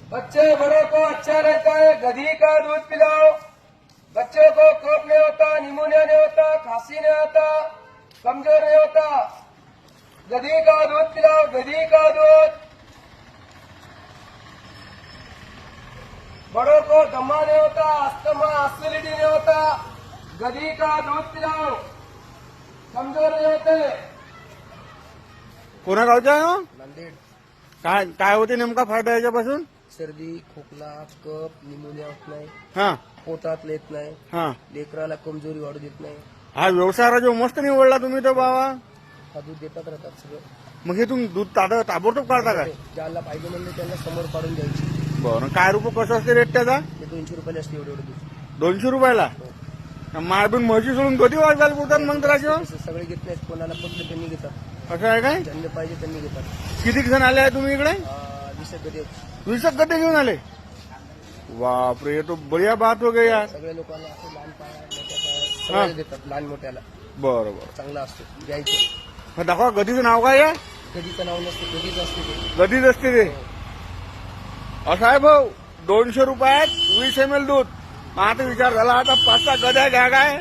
बच्चे बड़ों को अच्छा रहता है, गधी का दूध पिलाओ। बच्चों को कफ नहीं होता, निमोनिया नहीं होता, खांसी नहीं होता, कमजोर नहीं होता। गधी का दूध पिलाओ, गधी का दूध। बड़ों को दमा नहीं होता, अस्थमा, एसिडिटी नहीं होता, गधी का दूध पिलाओ, कमजोर नहीं होते। कोणा गावचा आहे हो? नांदेड. काय काय होते नेमका फायदा याच्यापासून? सर्दी, खोकला, कफ, निमोनिया होत नाही, हा पोटात येत नाही, हा लेकराला कमजोरी वाढू देत नाही. हा व्यवसाय राजा मस्त निवडला तुम्ही तर बाबा. हा दूध देतात राहतात सगळं. मग हे तुम्ही दूध ताबडतोब काढता काय? ज्याला पाहिजे म्हणले त्यांना समोर काढून द्यायची. बरं काय रुपये कसं असते रेट त्याचा? ते 200 रुपयाला असते एवढं दूध. 200 रुपयाला. मायबीन म्हशी सोडून कधी वाजायला बोलतात मग तर राजा? असं सगळे घेत नाहीत, कोणाला पटलं त्यांनी घेतात, असं आहे काय? ज्यांना पाहिजे त्यांनी घेतात. किती जण आले आहे तुम्ही इकडे? 20 गदे 20 गड्डे घेऊन आले. बापरे ये तो बढ़िया बात हो गई यार. सगळ्या लोकांना असं लहान पाया मोठ्या पाया सगळ्याला देतात, लहान मोठ्याला. बरं बरं चांगला असतो घ्यायचं. मग दाखवा गदीचं नाव काय आहे? कधीचं नाव नसते, कधीच असते ते. गदीच असते ते. असं आहे भाऊ 200 रुपयात 20 ml दूध. मग आता विचार झाला आता 5-6 गद्या घ्या काय